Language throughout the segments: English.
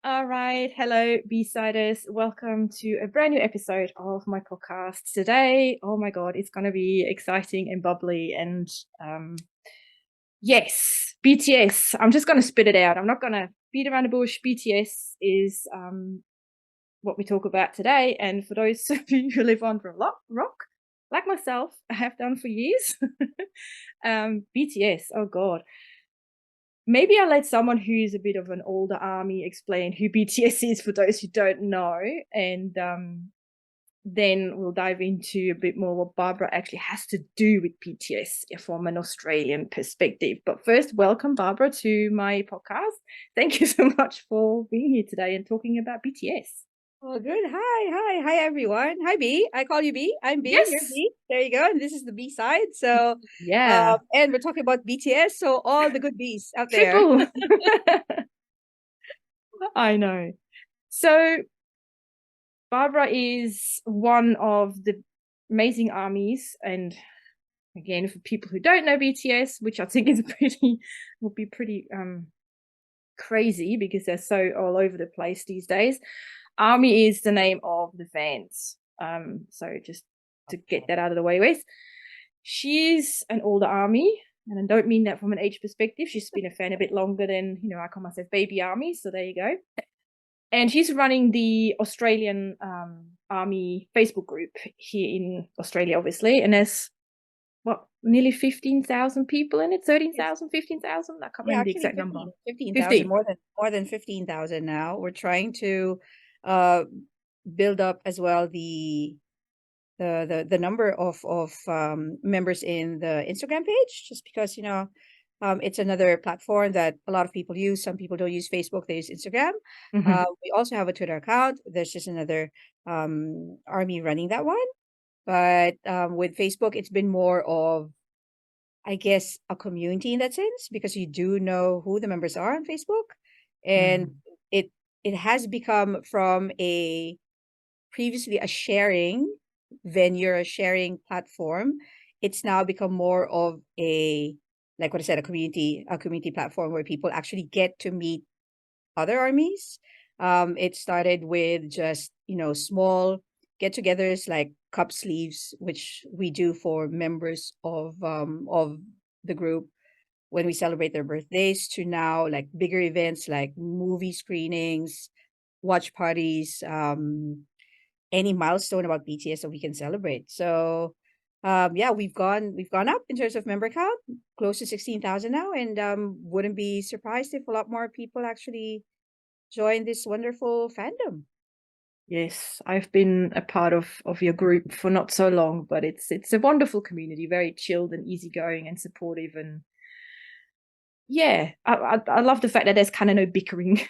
All right. Hello, B-siders. Welcome to a brand new episode of my podcast today. Oh my God, it's going to be exciting and bubbly. And yes, BTS. I'm just going to spit it out. I'm not going to beat around the bush. BTS is what we talk about today. And for those of you who live on rock, like myself, I have done for years, BTS. Oh God. Maybe I'll let someone who's a bit of an older army explain who BTS is for those who don't know, and then we'll dive into a bit more what Barbara actually has to do with BTS from an Australian perspective. But first, welcome, Barbara, to my podcast. Thank you so much for being here today and talking about BTS. Oh, good. Hi, everyone. Hi, B. I call you B. I'm B. You're Yes, B. There you go. And this is the B side. So, yeah, and we're talking about BTS. So all the good Bs out there. triple. I know. So Barbara is one of the amazing armies, and again, for people who don't know BTS, which I think is would be pretty crazy because they're so all over the place these days. ARMY is the name of the fans. So just to get that out of the way with, she's an older ARMY, and I don't mean that from an age perspective. She's been a fan a bit longer than I call myself baby ARMY. So there you go. And she's running the Australian Army Facebook group here in Australia, obviously. And there's nearly 15,000 people in it, Yes. 13,000, 15,000. I can't Yeah, remember the actually exact number. 15,000, 15. more than 15,000 now. We're trying to uh build up as well the number of members in the Instagram page, just because it's another platform that a lot of people use. Some people don't use Facebook; they use Instagram. Mm-hmm. We also have a Twitter account. There's just another army running that one. But with Facebook, it's been more of, I guess, a community in that sense, because you do know who the members are on Facebook, and Mm. it it has become from a previously a sharing venue, a sharing platform. It's now become more of a, like what I said, a community platform where people actually get to meet other armies. It started with just, small get-togethers like cup sleeves, which we do for members of the group when we celebrate their birthdays, to now like bigger events like movie screenings, watch parties, any milestone about BTS that we can celebrate. So, yeah, we've gone up in terms of member count, close to 16,000 now, and wouldn't be surprised if a lot more people actually join this wonderful fandom. Yes, I've been a part of your group for not so long, but it's a wonderful community, very chilled and easygoing and supportive, and yeah, I love the fact that there's kind of no bickering,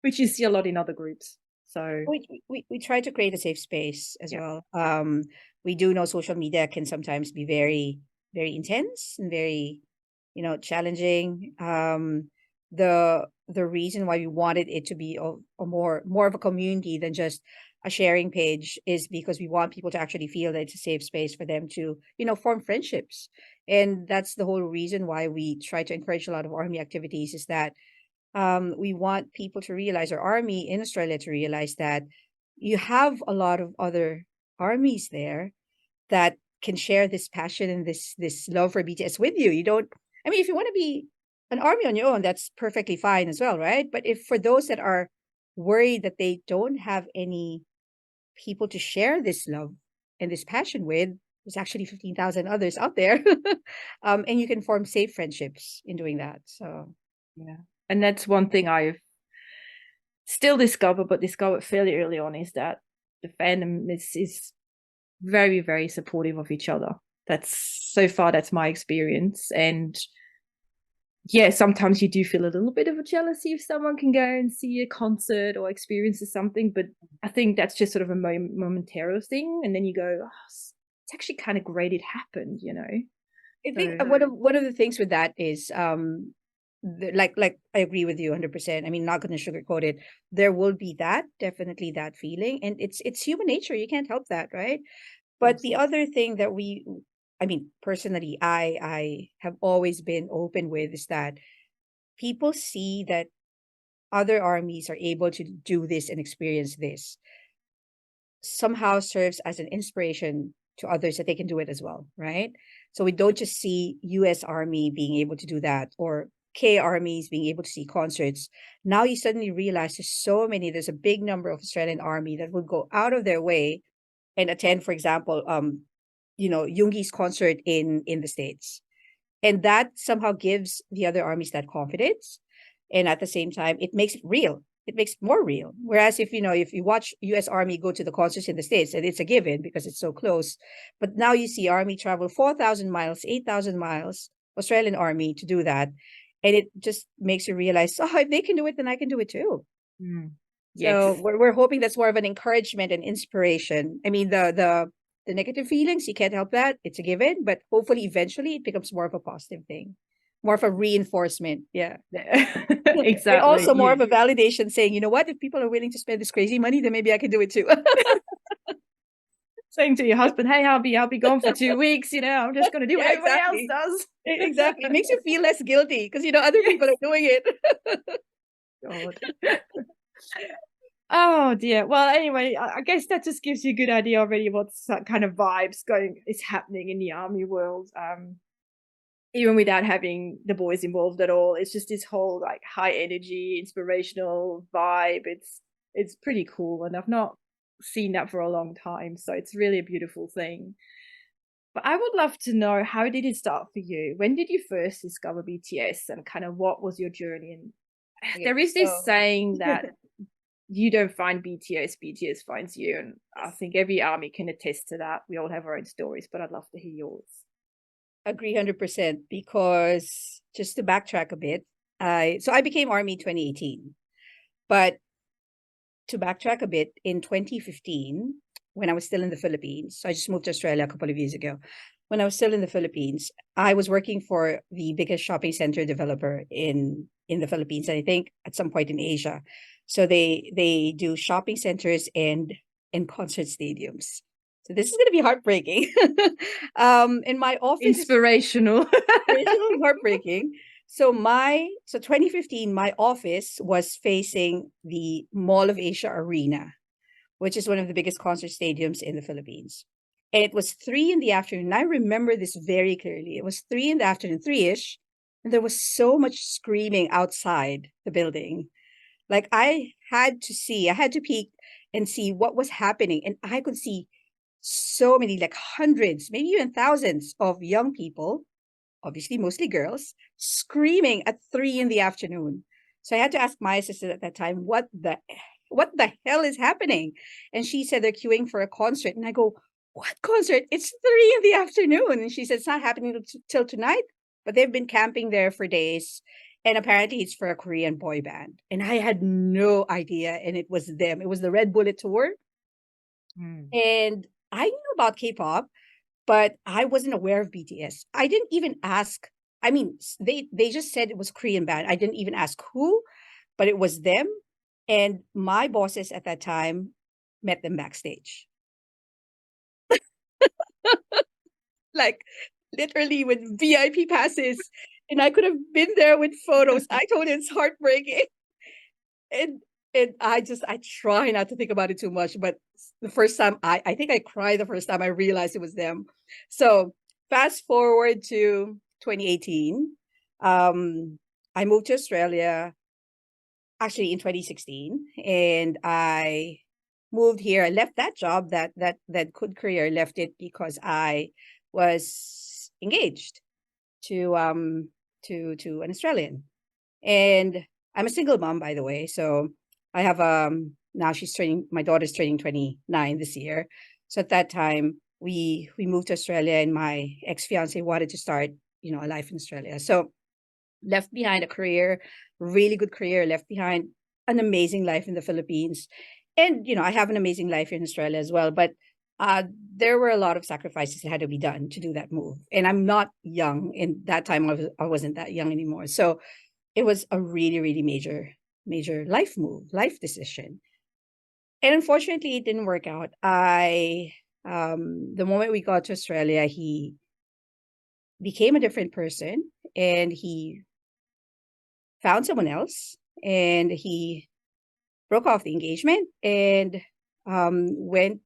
which you see a lot in other groups. So We try to create a safe space as yeah. well. We do know social media can sometimes be very, very intense and very, challenging. The reason why we wanted it to be a more of a community than just a sharing page is because we want people to actually feel that it's a safe space for them to, form friendships. And that's the whole reason why we try to encourage a lot of army activities, is that we want people to realize, or army in Australia to realize, that you have a lot of other armies there that can share this passion and this love for BTS with you. You don't, I mean, if you want to be an army on your own, that's perfectly fine as well, right? But if for those that are worried that they don't have any people to share this love and this passion with, there's actually 15,000 others out there. And you can form safe friendships in doing that. So Yeah. And that's one thing I've still discovered, but discovered fairly early on, is that the fandom is very, very supportive of each other. That's my experience. And yeah, sometimes you do feel a little bit of a jealousy if someone can go and see a concert or experiences something, but I think that's just sort of a momentary thing. And then you go, oh, it's actually kind of great it happened, you know? I think So, one of the things with that is like I agree with you 100%. I mean, not going to sugarcoat it. There will be that, definitely that feeling, and it's human nature. You can't help that, right? But yes. the other thing that I mean, personally, I have always been open with, is that people see that other armies are able to do this and experience this somehow serves as an inspiration to others that they can do it as well, right? So we don't just see US Army being able to do that or K armies being able to see concerts. Now you suddenly realize there's a big number of Australian Army that would go out of their way and attend, for example, Yoongi's concert in the States. And that somehow gives the other armies that confidence. And at the same time, it makes it real. It makes it more real. Whereas if you watch US Army go to the concerts in the States, and it's a given because it's so close. But now you see Army travel 4,000 miles, 8,000 miles, Australian Army to do that. And it just makes you realize, oh, if they can do it, then I can do it too. Yes. So we're hoping that's more of an encouragement and inspiration. I mean, the negative feelings, you can't help that. It's a given, but hopefully eventually it becomes more of a positive thing, more of a reinforcement. Yeah. Exactly. And also more of a validation saying, you know what, if people are willing to spend this crazy money, then maybe I can do it too. Saying to your husband, hey, I'll be gone for 2 weeks, I'm just going to do what everybody else does. Exactly. It makes you feel less guilty because, other people are doing it. God. Oh dear. Well, anyway, I guess that just gives you a good idea already what's kind of vibes is happening in the army world. Even without having the boys involved at all, it's just this whole like high energy, inspirational vibe. It's pretty cool, and I've not seen that for a long time, so it's really a beautiful thing. But I would love to know, how did it start for you? When did you first discover BTS, and kind of what was your journey? And there is this saying that you don't find BTS, BTS finds you. And I think every army can attest to that. We all have our own stories, but I'd love to hear yours. Agree 100%, because just to backtrack a bit, I became Army 2018. But to backtrack a bit, in 2015, when I was still in the Philippines, so I just moved to Australia a couple of years ago. When I was still in the Philippines, I was working for the biggest shopping center developer in the Philippines, and I think at some point in Asia. So they do shopping centers and concert stadiums. So this is going to be heartbreaking. In my office, inspirational, heartbreaking. So 2015, my office was facing the Mall of Asia Arena, which is one of the biggest concert stadiums in the Philippines. And it was 3 in the afternoon. I remember this very clearly. It was 3 in the afternoon, 3-ish, and there was so much screaming outside the building. Like I had to peek and see what was happening. And I could see so many, like hundreds, maybe even thousands of young people, obviously mostly girls, screaming at 3 in the afternoon. So I had to ask my assistant at that time, what the hell is happening? And she said they're queuing for a concert. And I go, what concert? It's 3 in the afternoon. And she said, it's not happening till tonight, but they've been camping there for days. And apparently it's for a Korean boy band. And I had no idea. And it was them. It was the Red Bullet Tour. And I knew about K-pop, but I wasn't aware of BTS. I didn't even ask. I mean, they just said it was Korean band. I didn't even ask who, but it was them. And my bosses at that time met them backstage. Like literally with VIP passes. And I could have been there with photos. I told you it's heartbreaking. And I try not to think about it too much, but the first time I think I cried the first time I realized it was them. So fast forward to 2018. I moved to Australia actually in 2016, and I moved here. I left that job, that good career, left it because I was engaged to an Australian. And I'm a single mom, by the way. So I have now my daughter's turning 29 this year. So at that time we moved to Australia, and my ex-fiance wanted to start, a life in Australia. So left behind a career, really good career, left behind an amazing life in the Philippines. And, I have an amazing life in Australia as well. But there were a lot of sacrifices that had to be done to do that move. And I'm not young. In that time, I wasn't that young anymore. So it was a really, really major life move, life decision. And unfortunately, it didn't work out. The moment we got to Australia, he became a different person, and he found someone else. and he broke off the engagement and went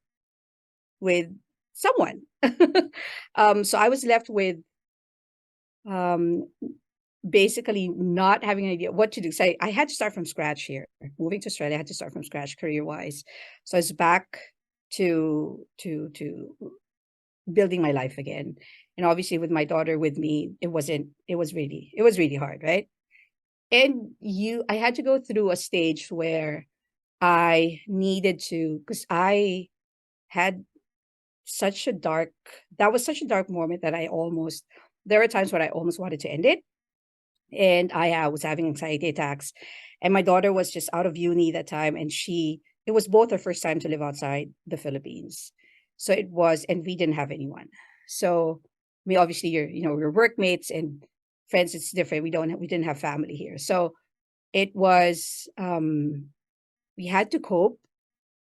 with someone. So I was left with basically not having an idea what to do. So I had to start from scratch here. Moving to Australia, I had to start from scratch career-wise. So I was back to building my life again. And obviously with my daughter with me, it was really hard, right? And I had to go through a stage where I needed to, because I had that was such a dark moment that there were times when I almost wanted to end it. And I was having anxiety attacks. And my daughter was just out of uni that time. And it was both her first time to live outside the Philippines. So it was, and we didn't have anyone. So, I mean, obviously we're workmates and friends, it's different. We didn't have family here. So it was, we had to cope.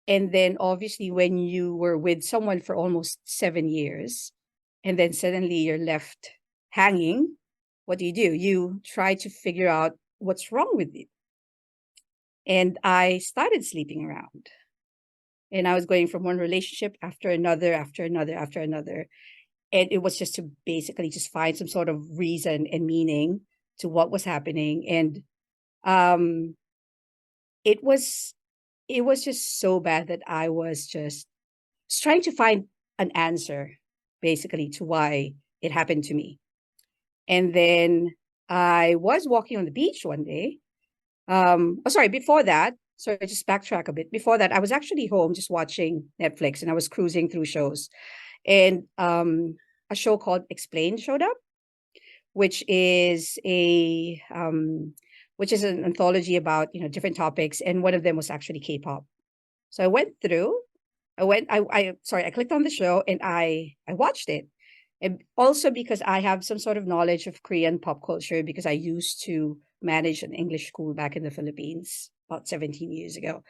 And then obviously when you were with someone for almost 7 years, and then suddenly you're left hanging, what do? You try to figure out what's wrong with you. And I started sleeping around. And I was going from one relationship after another, after another, after another. And it was just to basically just find some sort of reason and meaning to what was happening. And um it was just so bad that I was just trying to find an answer basically to why it happened to me. And then I was walking on the beach one day. Before that, sorry, just backtrack a bit. Before that, I was actually home just watching Netflix and I was cruising through shows. And a show called Explained showed up, which is an anthology about, different topics. And one of them was actually K-pop. So I went through, I clicked on the show and I watched it. And also because I have some sort of knowledge of Korean pop culture because I used to manage an English school back in the Philippines about 17 years ago.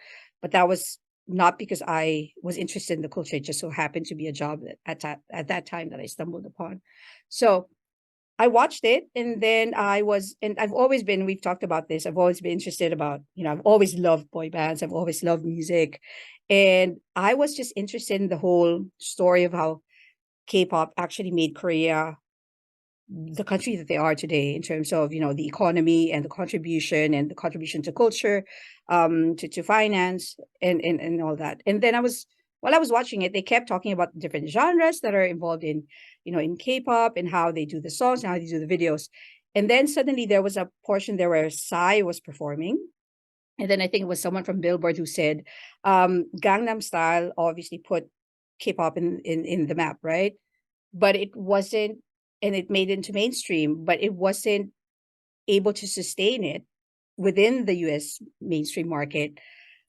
But that was not because I was interested in the culture. It just so happened to be a job at that time that I stumbled upon. So I watched it and then I've always been, we've talked about this, I've always been interested about, I've always loved boy bands, I've always loved music. And I was just interested in the whole story of how K-pop actually made Korea the country that they are today in terms of, the economy and the contribution to culture, to finance and all that. And then while I was watching it, they kept talking about different genres that are involved in, in K-pop and how they do the songs and how they do the videos. And then suddenly there was a portion there where Psy was performing. And then I think it was someone from Billboard who said, Gangnam Style obviously put K-pop in the map, right? But it wasn't, and it made it into mainstream, but it wasn't able to sustain it within the US mainstream market.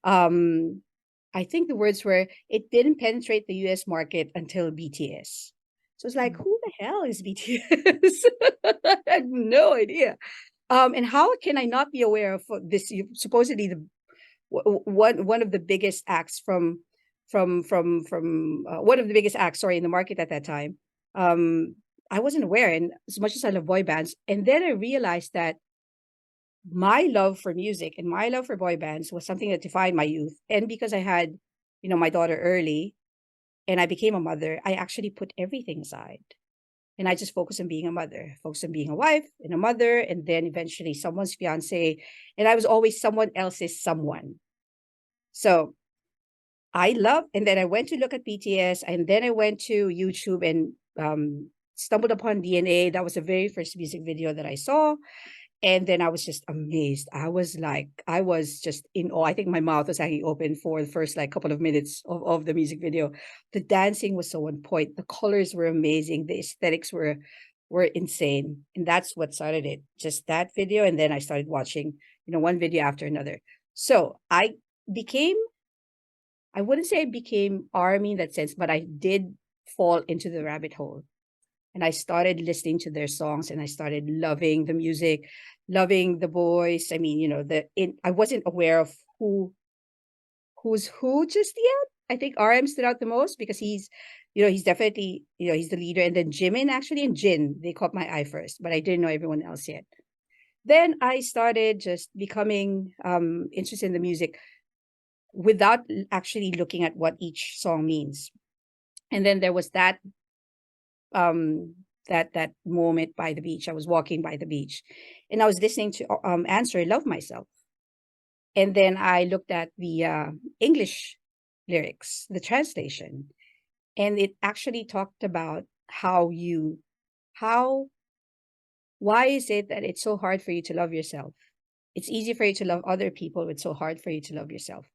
I think the words were, it didn't penetrate the US market until BTS. So it's like, who the hell is BTS? I had no idea. And how can I not be aware of this? Supposedly one of the biggest acts from one of the biggest acts, sorry, in the market at that time. I wasn't aware, and as much as I love boy bands, and then I realized that my love for music and my love for boy bands was something that defined my youth. And because I had, my daughter early, and I became a mother, I actually put everything aside. And I just focused on being a mother, focused on being a wife and a mother, and then eventually someone's fiance. And I was always someone else's someone. So and then I went to look at BTS, and then I went to YouTube and stumbled upon DNA. That was the very first music video that I saw. And then I was just amazed. I was just in awe. I think my mouth was hanging open for the first couple of minutes of the music video. The dancing was so on point. The colors were amazing. The aesthetics were insane. And that's what started it. Just that video. And then I started watching, one video after another. So I wouldn't say I became ARMY in that sense, but I did fall into the rabbit hole. And I started listening to their songs and I started loving the music, loving the voice. I mean, I wasn't aware of who's who just yet. I think RM stood out the most because he's definitely, he's the leader. And then Jimin actually and Jin, they caught my eye first, but I didn't know everyone else yet. then I started just becoming interested in the music without actually looking at what each song means. And then there was um that moment by the beach. I was walking by the beach and I was listening to Answer Love Myself. And then I looked at the English lyrics, the translation, and it actually talked about how why is it that it's so hard for you to love yourself? It's easy for you to love other people, it's so hard for you to love yourself.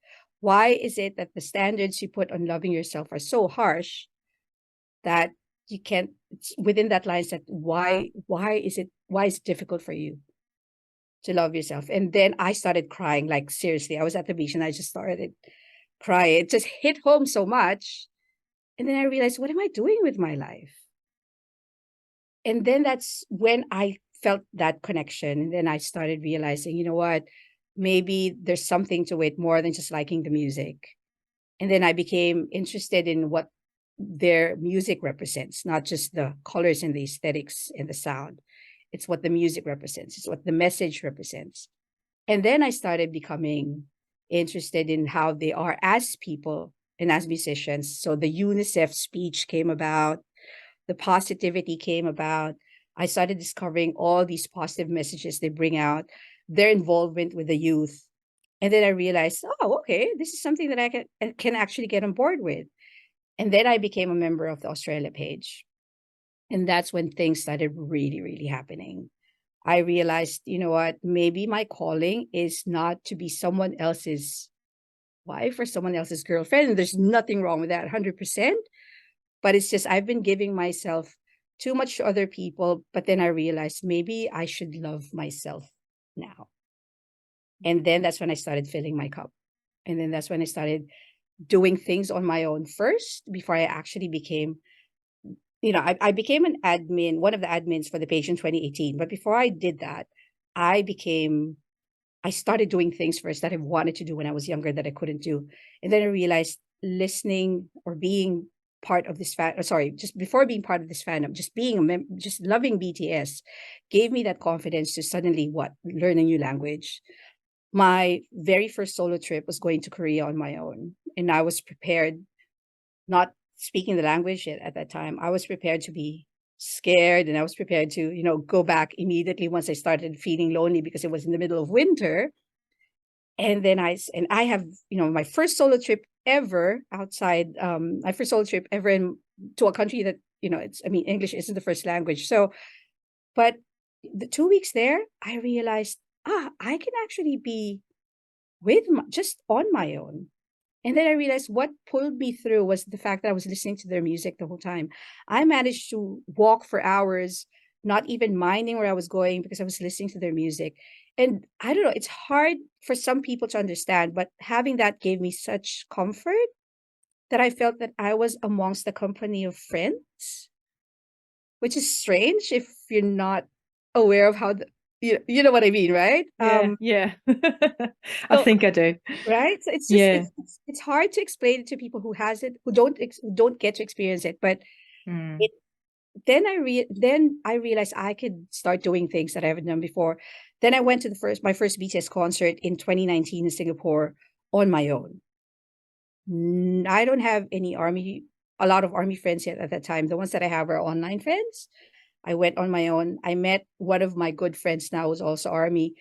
Why is it that the standards you put on loving yourself are so harsh that you can't, it's within that line said, why is it difficult for you to love yourself? And then I started crying, like seriously. I was at the beach and I just started crying. It just hit home so much. And then I realized, what am I doing with my life? And then that's when I felt that connection. And then I started realizing, you know what, maybe there's something to it more than just liking the music. And then I became interested in what their music represents, not just the colors and the aesthetics and the sound. It's what the music represents, it's what the message represents. And then I started becoming interested in how they are as people and as musicians. So the UNICEF speech came about, the positivity came about. I started discovering all these positive messages they bring out, their involvement with the youth. And then I realized, oh, okay, this is something that I can actually get on board with. And then I became a member of the Australia page. And that's when things started really, really happening. I realized, you know what, maybe my calling is not to be someone else's wife or someone else's girlfriend. And there's nothing wrong with that, 100%. But it's just I've been giving myself too much to other people. But then I realized maybe I should love myself now. And then that's when I started filling my cup. And then that's when I started doing things on my own first before I actually became, I became an admin, one of the admins for the page in 2018. But before I did that, I became, I started doing things first that I wanted to do when I was younger that I couldn't do. And then I realized listening or being part of this just before being part of this fandom, just being just loving BTS gave me that confidence to suddenly learn a new language. My very first solo trip was going to Korea on my own, and I was prepared, not speaking the language yet at that time. I was prepared to be scared, and I was prepared to, go back immediately once I started feeling lonely because it was in the middle of winter. And then I have, my first solo trip ever outside, my first solo trip ever to a country that, English isn't the first language. So, but the 2 weeks there, I realized, I can actually be just on my own. And then I realized what pulled me through was the fact that I was listening to their music the whole time. I managed to walk for hours, not even minding where I was going because I was listening to their music. And I don't know, it's hard for some people to understand, but having that gave me such comfort that I felt that I was amongst the company of friends, which is strange if you're not aware of how you know what I mean, right? Yeah. I So think I do. right, so it's just Yeah. it's hard to explain it to people who don't get to experience it. But Mm. it then I realized I could start doing things that I haven't done before. Then I went to my first BTS concert in 2019 in Singapore on my own. I don't have a lot of army friends yet at that time. The ones that I have are online friends. I went on my own. I met one of my good friends now who's also army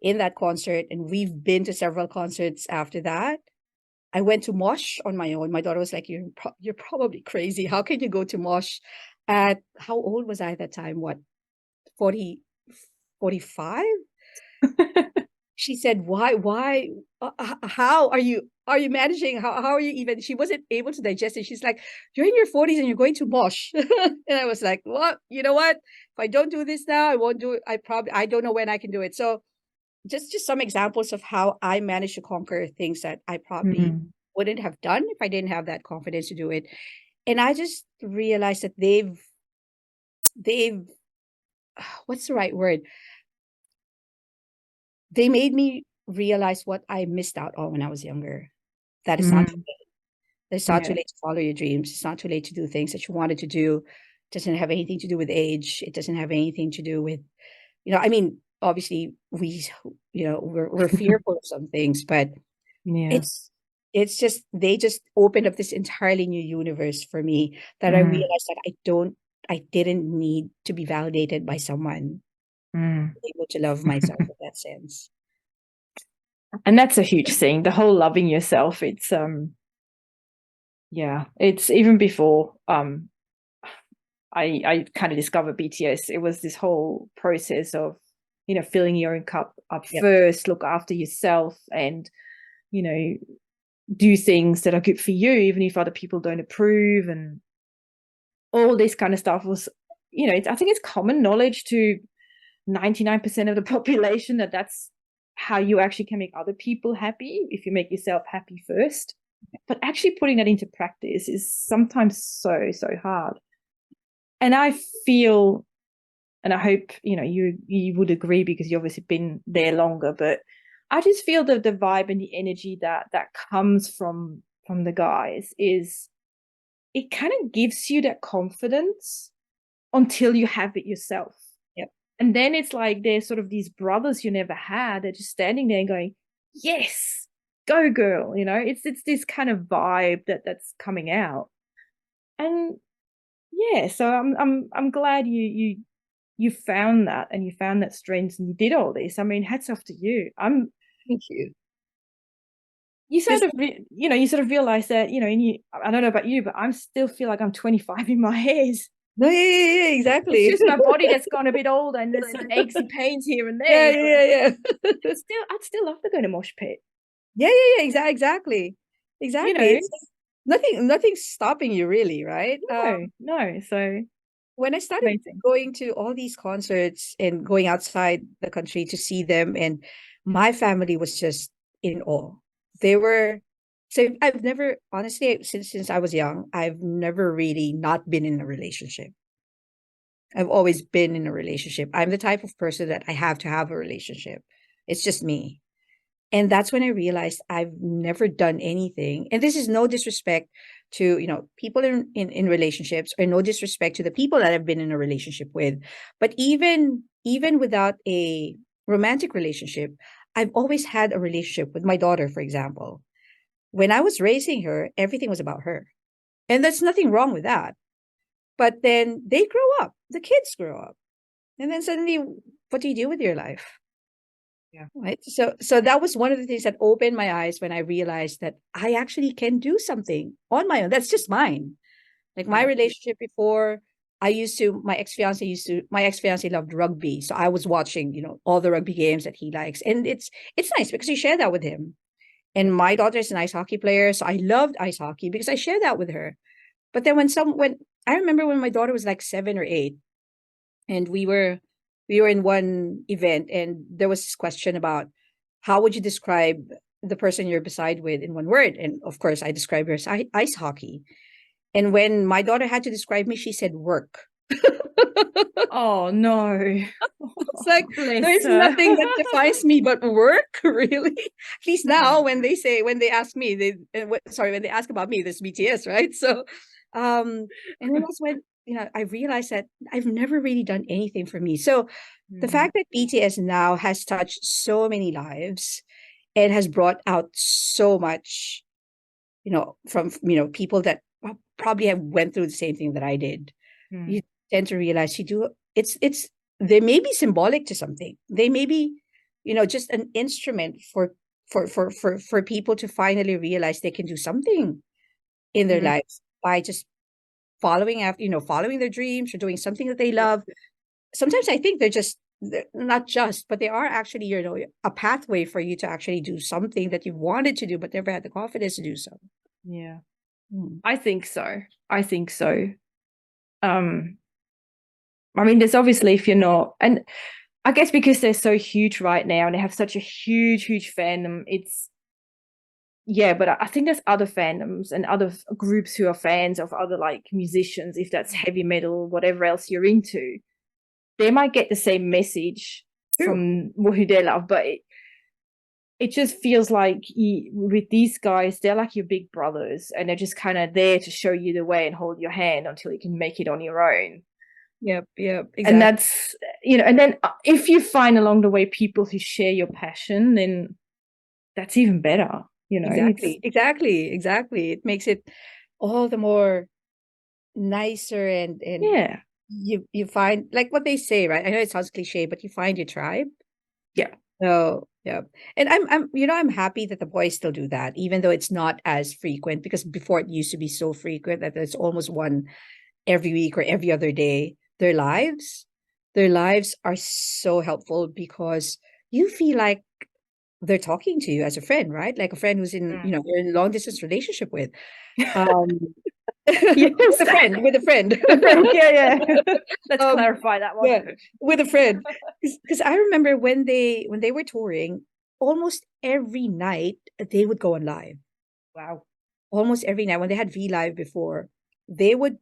in that concert, and we've been to several concerts after that. I went to Mosh on my own. My daughter was like, you're probably crazy. How can you go to Mosh at, how old was I at that time? What, 40, 45? She said, why, how are you managing? How are you even, she wasn't able to digest it. She's like, you're in your 40s and you're going to Mosh. And I was like, well, you know what? If I don't do this now, I won't do it. I don't know when I can do it. So just some examples of how I managed to conquer things that I probably Mm. wouldn't have done if I didn't have that confidence to do it. And I just realized that they've what's the right word? They made me realize what I missed out on when I was younger. That it's not too Mm. late. It's not too Yeah. late to follow your dreams. It's not too late to do things that you wanted to do. It doesn't have anything to do with age. It doesn't have anything to do with, I mean, obviously we're fearful of some things, but Yeah. it's just they just opened up this entirely new universe for me that I Mm, realized that I didn't need to be validated by someone mm. to be able to love myself in that sense. And that's a huge thing. The whole loving yourself. It's yeah. It's even before I kind of discovered BTS. It was this whole process of, filling your own cup up Yep. first, look after yourself, and you know, do things that are good for you, even if other people don't approve, and all this kind of stuff was, I think it's common knowledge to 99% of the population that that's how you actually can make other people happy if you make yourself happy first. But actually putting that into practice is sometimes so, so hard. And I feel, and I hope, you would agree because you've obviously been there longer, but I just feel that the vibe and the energy that comes from the guys is, it kind of gives you that confidence until you have it yourself. Yep. And then it's like they're sort of these brothers you never had. They're just standing there and going, "Yes, go girl." It's this kind of vibe that's coming out. And yeah, so I'm glad you found that, and you found that strength, and you did all this. I mean, hats off to you. Thank you. You Because sort of you sort of realize that, and I don't know about you, but I still feel like I'm 25 in my head. no, yeah, It's exactly. just my body that's gone a bit older, and there's some aches and pains here and Yeah, there. But yeah, yeah, yeah. I'd still love to go to mosh pit. Yeah, exactly. You Exactly. know, It's nothing's stopping you really, right? no. So When I started amazing. going to all these concerts and going outside the country to see them, and my family was just in awe. They were so I've never honestly since I was young, I've never really not been in a relationship. I've always been in a relationship. I'm the type of person that I have to have a relationship. It's just me. And that's when I realized I've never done anything. And this is no disrespect to, people in relationships, or no disrespect to the people that I've been in a relationship with. But even without a romantic relationship, I've always had a relationship with my daughter, for example. When I was raising her, everything was about her. And there's nothing wrong with that. But then they grow up, the kids grow up. And then suddenly, what do you do with your life? Yeah. Right. So that was one of the things that opened my eyes when I realized that I actually can do something on my own. That's just mine. Like my Yeah. relationship before, my ex fiance loved rugby. So I was watching, all the rugby games that he likes. And it's nice because you share that with him. And my daughter is an ice hockey player. So I loved ice hockey because I shared that with her. But then when I remember when my daughter was like 7 or 8, and we were in one event, and there was this question about how would you describe the person you're beside with in one word, and of course I described her as ice hockey. And when my daughter had to describe me, she said work. Oh no. It's like Bless there's her. nothing that defines me but work, really. At least now, Yeah. when they ask me, when they ask about me, this BTS, right? So, and then that's when I realized that I've never really done anything for me. So, the Mm. fact that BTS now has touched so many lives and has brought out so much, from people that probably have went through the same thing that I did, Mm. you tend to realize you do it's they may be symbolic to something. They may be, just an instrument for people to finally realize they can do something in their Mm. lives by just following their dreams or doing something that they love. Sometimes I think they're not just, but they are actually, a pathway for you to actually do something that you wanted to do but never had the confidence to do so. Yeah. Mm. I think so. I think so. Um, I mean, there's obviously, if you're not, and I guess because they're so huge right now and they have such a huge, huge fandom, it's, yeah, but I think there's other fandoms and other groups who are fans of other like musicians, if that's heavy metal, whatever else you're into, they might get the same message True. from who they love, but it just feels like with these guys, they're like your big brothers, and they're just kind of there to show you the way and hold your hand until you can make it on your own. Yep. And Exactly. that's, and then if you find along the way people who share your passion, then that's even better. It's Exactly. It makes it all the more nicer, and yeah, you find, like what they say, right? I know it sounds cliche, but you find your tribe. yeah. So yeah. And I'm happy that the boys still do that, even though it's not as frequent, because before it used to be so frequent that it's almost one every week or every other day. Their lives are so helpful because you feel like they're talking to you as a friend, right? Like a friend who's you're in a long distance relationship with. Um with Yes. a friend, with a friend. With a friend. Yeah, yeah. Let's um clarify that one. yeah, with a friend. Because I remember when they were touring, almost every night they would go on live. Wow. Almost every night when they had V Live before, they would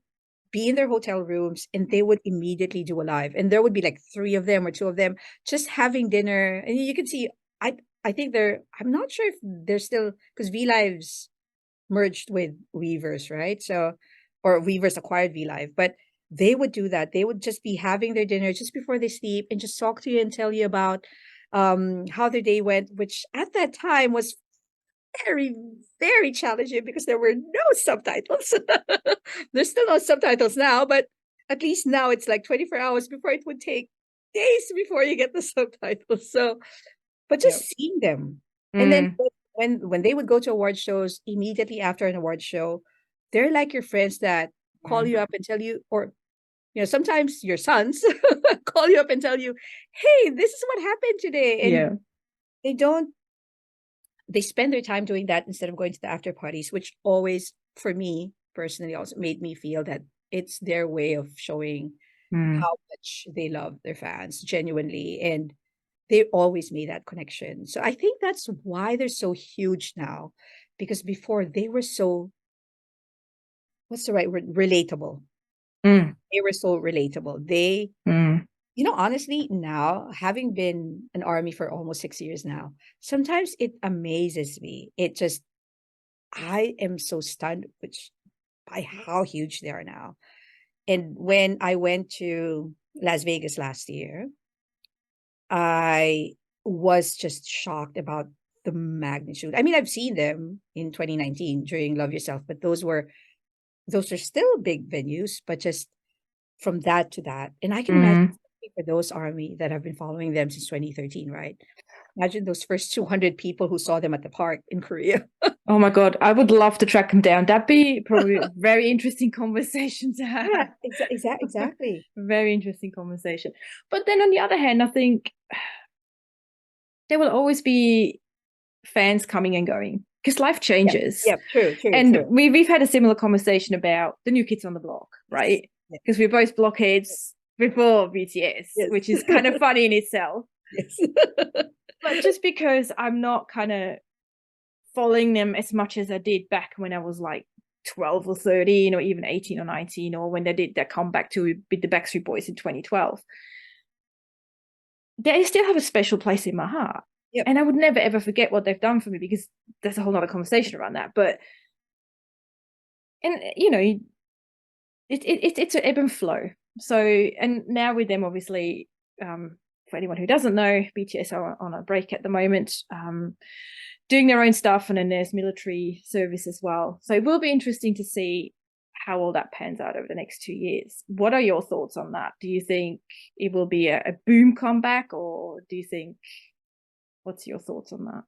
be in their hotel rooms and they would immediately do a live. And there would be like three of them or two of them just having dinner. And you can see, I think I'm not sure if they're still, because V Live's merged with Weavers, right? So, or Weavers acquired V Live, but they would do that. They would just be having their dinner just before they sleep and just talk to you and tell you about how their day went, which at that time was very, very challenging because there were no subtitles. There's still no subtitles now, but at least now it's like 24 hours before. It would take days before you get the subtitles. So, but just Yep. seeing them. And then Mm. when they would go to award shows immediately after an award show, they're like your friends that call Mm. you up and tell you, or sometimes your sons call you up and tell you, hey, this is what happened today. And Yeah. they don't they spend their time doing that instead of going to the after parties, which always, for me personally, also made me feel that it's their way of showing Mm. how much they love their fans genuinely. And they always made that connection. So I think that's why they're so huge now, because before they were so, what's the right word? Relatable. Mm. They were so relatable. Mm. Honestly, now having been an army for almost 6 years now, sometimes it amazes me. I am so stunned by how huge they are now. And when I went to Las Vegas last year, I was just shocked about the magnitude. I mean, I've seen them in 2019 during Love Yourself, but those are still big venues, but just from that to that. And I can imagine Mm. for those army that have been following them since 2013, right? Imagine those first 200 people who saw them at the park in Korea. Oh my God, I would love to track them down. That'd be probably a very interesting conversation to Yeah, have. exactly. Very interesting conversation. But then on the other hand, I think there will always be fans coming and going because life Yep, changes. yep, true. And we've had a similar conversation about the new kids on the block, Yes, right? yes, Because we're both blockheads before BTS, yes. which is kind of funny in itself. Yes. But just because I'm not kind of following them as much as I did back when I was like 12 or 13 or even 18 or 19, or when they did their comeback to with the Backstreet Boys in 2012, they still have a special place in my heart. Yep. And I would never ever forget what they've done for me, because there's a whole other conversation around that. But, and it's an ebb and flow. So, and now with them, obviously, for anyone who doesn't know, BTS are on a break at the moment, doing their own stuff, and then there's military service as well. So it will be interesting to see how all that pans out over the next 2 years. What are your thoughts on that? Do you think it will be a boom comeback, or do you think, what's your thoughts on that?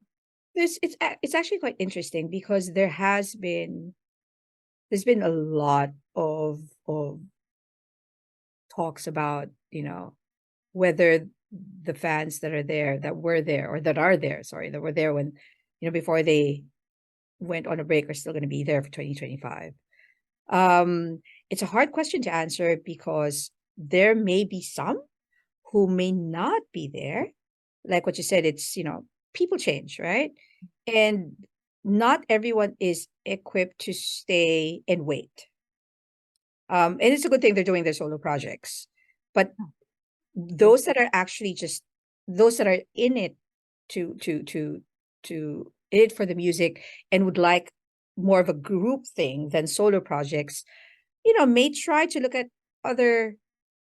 It's actually quite interesting because there's been a lot of talks about, whether the fans that are there, that were there, or that are there, sorry, that were there when, before they went on a break, are still going to be there for 2025. It's a hard question to answer because there may be some who may not be there. Like what you said, it's, people change, right? And not everyone is equipped to stay and wait. And it's a good thing they're doing their solo projects. But those that are actually just those that are in it to in it for the music and would like more of a group thing than solo projects, may try to look at other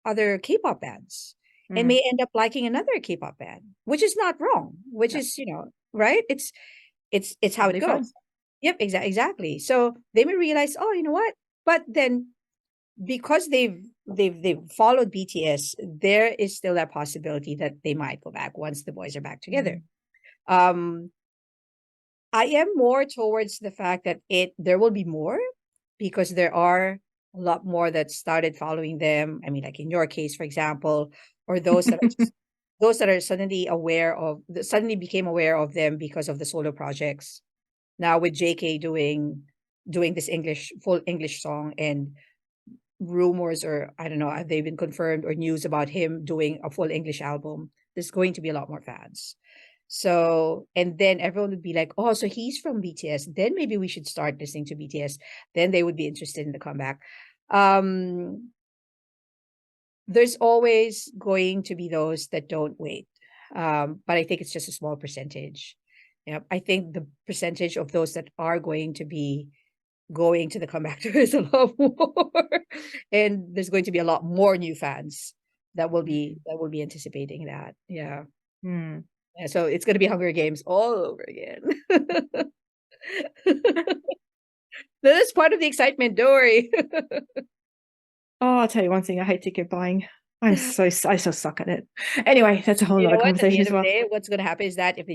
other K-pop bands and may end up liking another K-pop band, which is not wrong, which is, right? It's how it Totally fine. goes. Yep, exactly. So they may realize, oh, you know what? But then because they've followed BTS, there is still that possibility that they might go back once the boys are back together. I am more towards the fact that there will be more, because there are a lot more that started following them. I mean, like in your case, for example, or those that are those that are suddenly became aware of them because of the solo projects. Now with JK doing this full English song, and rumors, or I don't know, have they been confirmed, or news about him doing a full English album, there's going to be a lot more fans. So, and then everyone would be like, oh, so he's from BTS. Then maybe we should start listening to BTS. Then they would be interested in the comeback. There's always going to be those that don't wait. But I think it's just a small percentage. Yeah, I think the percentage of those that are going to be going to the comeback tour is a lot more, and there's going to be a lot more new fans that will be anticipating that. Yeah. Yeah, so it's going to be Hunger Games all over again. That is part of the excitement. Don't worry. Oh, I'll tell you one thing. I hate ticket buying. I so suck at it. Anyway, that's a whole other conversation as well. At the end of the day, what's going to happen is that if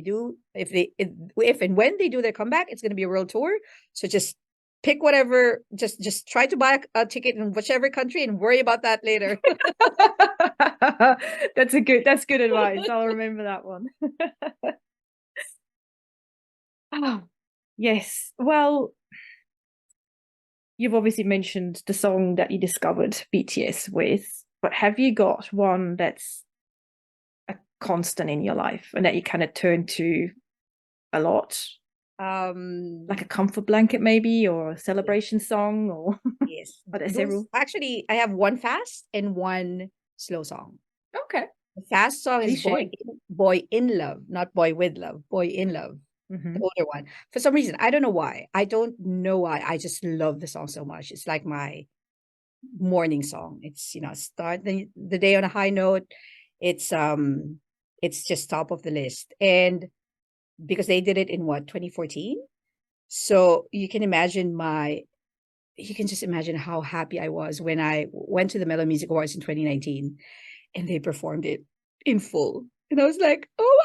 and when they do their comeback, it's going to be a world tour. So just pick whatever. Just try to buy a ticket in whichever country and worry about that later. That's good advice. I'll remember that one. Oh, yes. Well, you've obviously mentioned the song that you discovered BTS with, but have you got one that's a constant in your life and that you kind of turn to a lot? Like a comfort blanket maybe, or a celebration song, or yes. are there several? Actually, I have one fast and one slow song. Okay. The fast song is Boy in Love, not Boy with Love, Boy in Love. The older one. For some reason, I don't know why. I I just love the song so much. It's like my morning song. It's, start the day on a high note. It's just top of the list. And because they did it in 2014. So you can just imagine how happy I was when I went to the Mellow Music Awards in 2019 and they performed it in full. And I was like, oh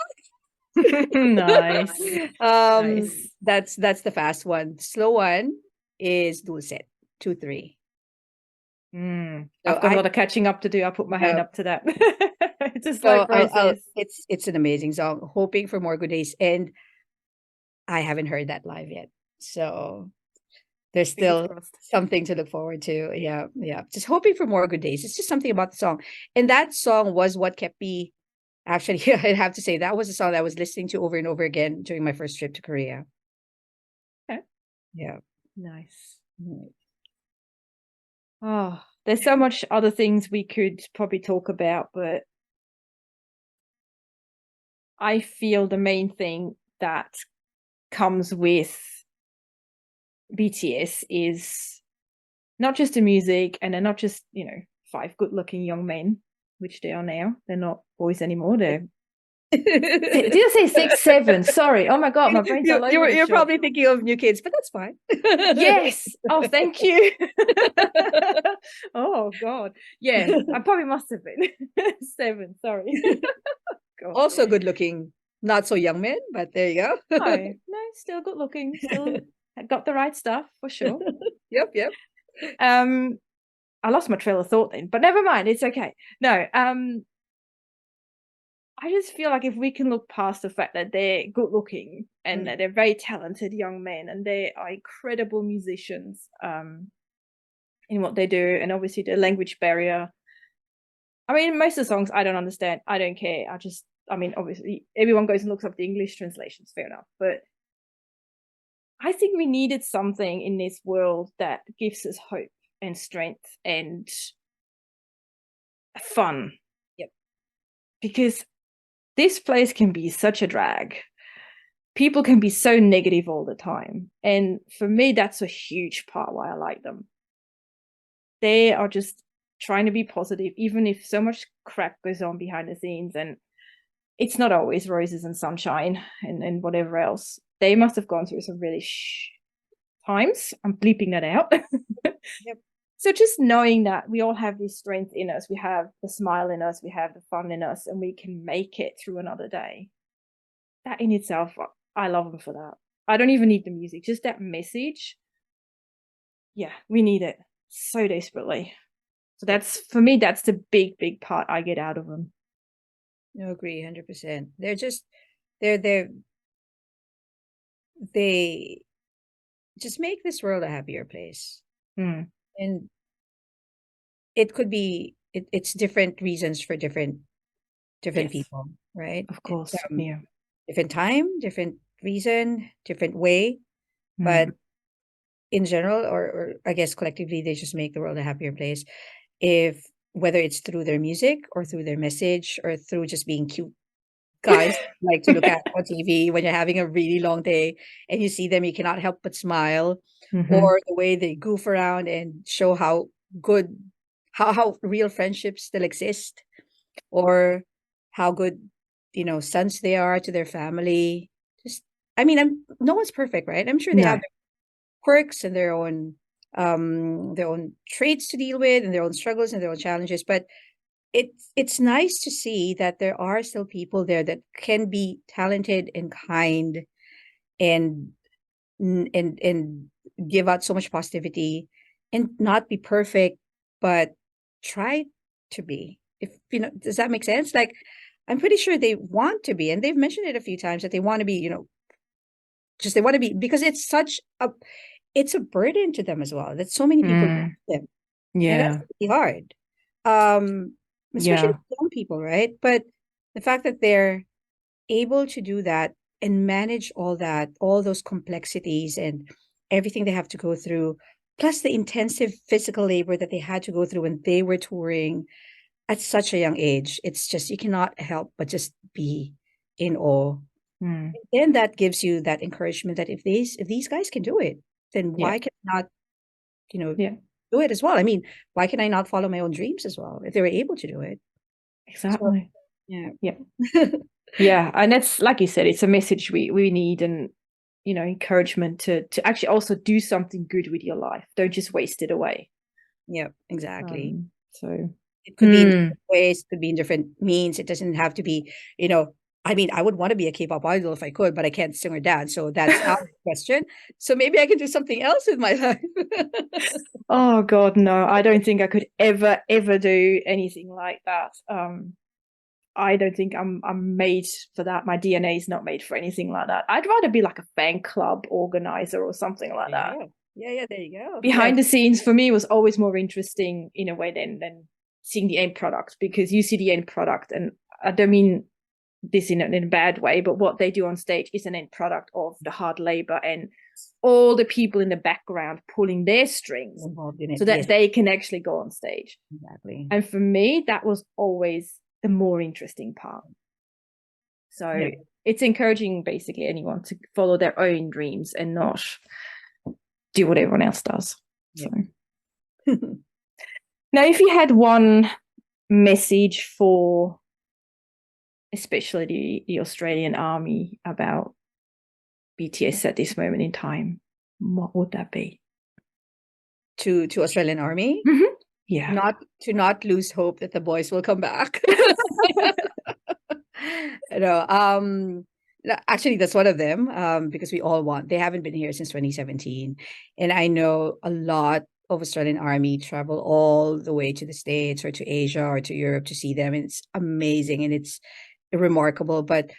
nice. Nice. That's the fast one. Slow one is Dulcet 2-3. So I've got a lot of catching up to do. I'll put my hand up to that. It's a slow process. It's an amazing song. Hoping for more good days, and I haven't heard that live yet. So there's still something to look forward to. Yeah. Just hoping for more good days. It's just something about the song, and that song was what kept me. Actually, I have to say that was a song that I was listening to over and over again during my first trip to Korea. Okay. Yeah. Nice. Oh, there's so much other things we could probably talk about, but I feel the main thing that comes with BTS is not just the music, and they're not just, 5 good-looking young men, which they are now. They're not boys anymore. Did I say 6, 7? Sorry. Oh my God, my brain's all over. You're probably thinking of new kids, but that's fine. Yes. Oh, thank you. Oh God. Yeah, I probably must have been 7. Sorry. God. Also good looking, not so young men, but there you go. No, still good looking. Still got the right stuff for sure. Yep. I lost my trail of thought then, but never mind. It's okay. No, I just feel like if we can look past the fact that they're good looking and that they're very talented young men and they are incredible musicians in what they do, and obviously the language barrier. I mean, most of the songs I don't understand. I don't care. Obviously everyone goes and looks up the English translations, fair enough. But I think we needed something in this world that gives us hope and strength and fun. Yep. Because this place can be such a drag. People can be so negative all the time. And for me, that's a huge part why I like them. They are just trying to be positive, even if so much crap goes on behind the scenes, and it's not always roses and sunshine and whatever else. They must have gone through some really times. I'm bleeping that out. Yep. So just knowing that we all have this strength in us, we have the smile in us, we have the fun in us, and we can make it through another day. That in itself, I love them for that. I don't even need the music, just that message. Yeah, we need it so desperately. So that's, for me, that's the big part I get out of them. No, agree, 100%. They just make this world a happier place. Mm. And it could be it's different reasons for different Yes, people, right? of course. It's, Yeah. different time, different reason, different way, but in general, or I guess collectively, they just make the world a happier place. If whether it's through their music or through their message or through just being cute guys like to look at on TV when you're having a really long day and you see them, you cannot help but smile, or the way they goof around and show how good, how real friendships still exist, or how good, sons they are to their family. Just, I mean, no one's perfect, right? I'm sure they have No. their quirks and their own traits to deal with and their own struggles and their own challenges, but it's nice to see that there are still people there that can be talented and kind and and give out so much positivity and not be perfect, but try to be. If does that make sense? Like, I'm pretty sure they want to be, and they've mentioned it a few times that they want to be, just they want to be, because it's a burden to them as well. That so many people love them, and that's Yeah. really hard. Um, Especially Yeah. young people, right? But the fact that they're able to do that and manage all that, all those complexities and everything they have to go through, plus the intensive physical labor that they had to go through when they were touring at such a young age, it's just, you cannot help but just be in awe. And that gives you that encouragement that if these guys can do it, then Yeah. why can I not, Yeah. do it as well? I mean, why can I not follow my own dreams as well if they were able to do it? So, Exactly. yeah. Yeah. Yeah. And that's, like you said, it's a message we need, and encouragement to actually also do something good with your life. Don't just waste it away. Yeah, exactly. So It could be in different ways, it could be in different means. It doesn't have to be, I mean, I would want to be a K-pop idol if I could, but I can't sing or dance. So that's out of the question. So maybe I can do something else with my life. Oh God, no. I don't think I could ever do anything like that. I don't think I'm made for that. My DNA is not made for anything like that. I'd rather be like a fan club organizer or something like that. Yeah, there you go. Behind the scenes for me was always more interesting in a way than seeing the end product, because you see the end product, and I don't mean this in a bad way, but what they do on stage is an end product of the hard labor and all the people in the background pulling their strings Involved in it. so that Yes, they can actually go on stage. exactly. And for me, that was always the more interesting part. So it's encouraging basically anyone to follow their own dreams and not do what everyone else does. So now, if you had one message for especially the Australian Army about BTS at this moment in time, what would that be? To Australian Army? Yeah. Not lose hope that the boys will come back. Actually, that's one of them, because they haven't been here since 2017. And I know a lot of Australian Army travel all the way to the States or to Asia or to Europe to see them. And it's amazing and it's remarkable. But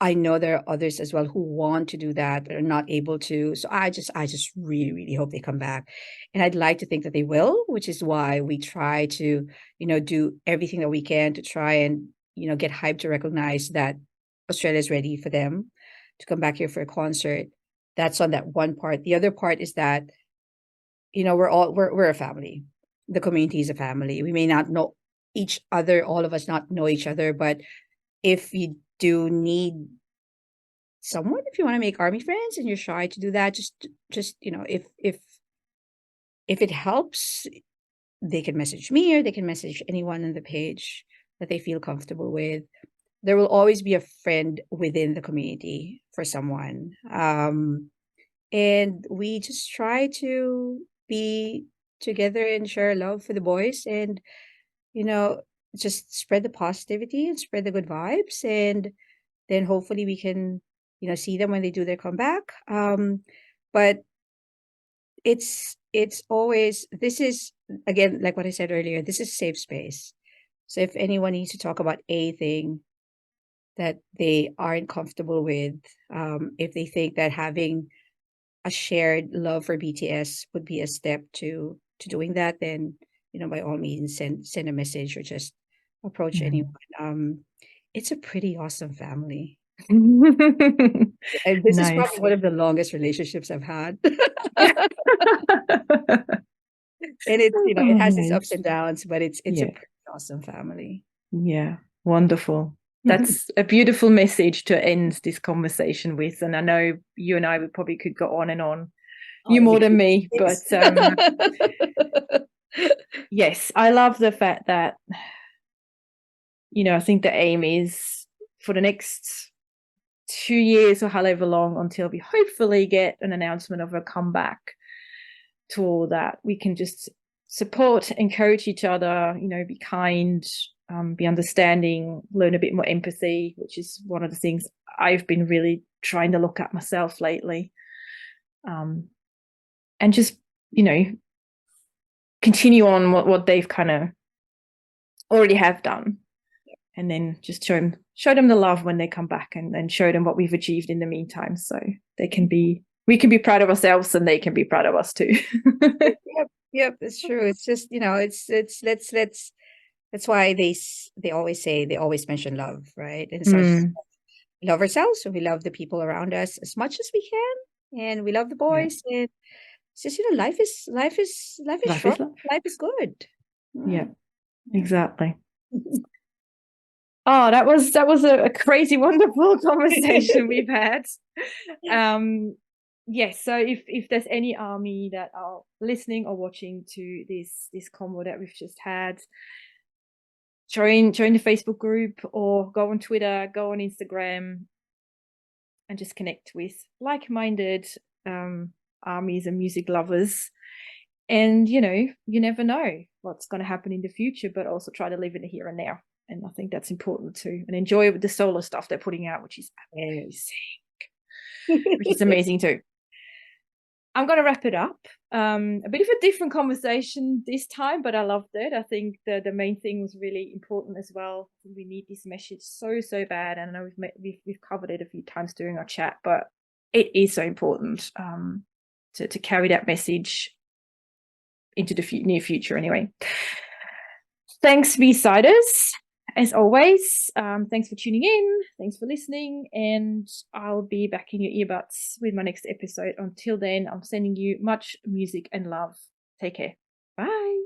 I know there are others as well who want to do that but are not able to. So I just really, really hope they come back. And I'd like to think that they will, which is why we try to, do everything that we can to try and, get hyped to recognize that Australia is ready for them to come back here for a concert. That's on that one part. The other part is that, we're a family. The community is a family. We may not know each other, all of us not know each other, but if you do need someone, if you want to make army friends and you're shy to do that, just if it helps they can message me or they can message anyone on the page that they feel comfortable with. There will always be a friend within the community for someone. And we just try to be together and share love for the boys and, you know, just spread the positivity and spread the good vibes. And then hopefully we can, you know, see them when they do their comeback. But it's always, this is, again, like what I said earlier, this is safe space. So if anyone needs to talk about anything that they aren't comfortable with, if they think that having a shared love for BTS would be a step to doing that, then, you know, by all means send a message or just approach anyone. It's a pretty awesome family. And this is Nice. probably one of the longest relationships I've had. And it's, you know, it Oh, has its ups nice. and downs, but it's a Yeah. pretty awesome family. Yeah. Wonderful. That's a beautiful message to end this conversation with. And I know you and I probably could go on and on. Oh, You I more mean, than me, but yes, I love the fact that, you know, I think the aim is for the next 2 years or however long until we hopefully get an announcement of a comeback tour, that we can just support, encourage each other, you know, be kind, be understanding, learn a bit more empathy, which is one of the things I've been really trying to look at myself lately. And just, you know, continue on what they've kind of already have done, and then just show them the love when they come back, and show them what we've achieved in the meantime, so we can be proud of ourselves and they can be proud of us too. Yep, it's true. It's just, you know, it's let's that's why they always mention love, right? And so we love ourselves, so we love the people around us as much as we can, and we love the boys. And it's just, you know, life is Life short, is love. life is good. Yeah, exactly. Oh, that was a crazy, wonderful conversation we've had. Yes, so if there's any army that are listening or watching to this convo that we've just had, join the Facebook group, or go on Twitter, go on Instagram, and just connect with like-minded armies and music lovers. And, you know, you never know what's going to happen in the future, but also try to live in the here and now. And I think that's important too. And enjoy the solo stuff they're putting out, which is amazing too. I'm going to wrap it up. A bit of a different conversation this time, but I loved it. I think the main thing was really important as well. We need this message so bad. And I know we've covered it a few times during our chat, but it is so important to carry that message into the near future anyway. Thanks, B-Siders, as always. Thanks for tuning in. Thanks for listening. And I'll be back in your earbuds with my next episode. Until then, I'm sending you much music and love. Take care. Bye.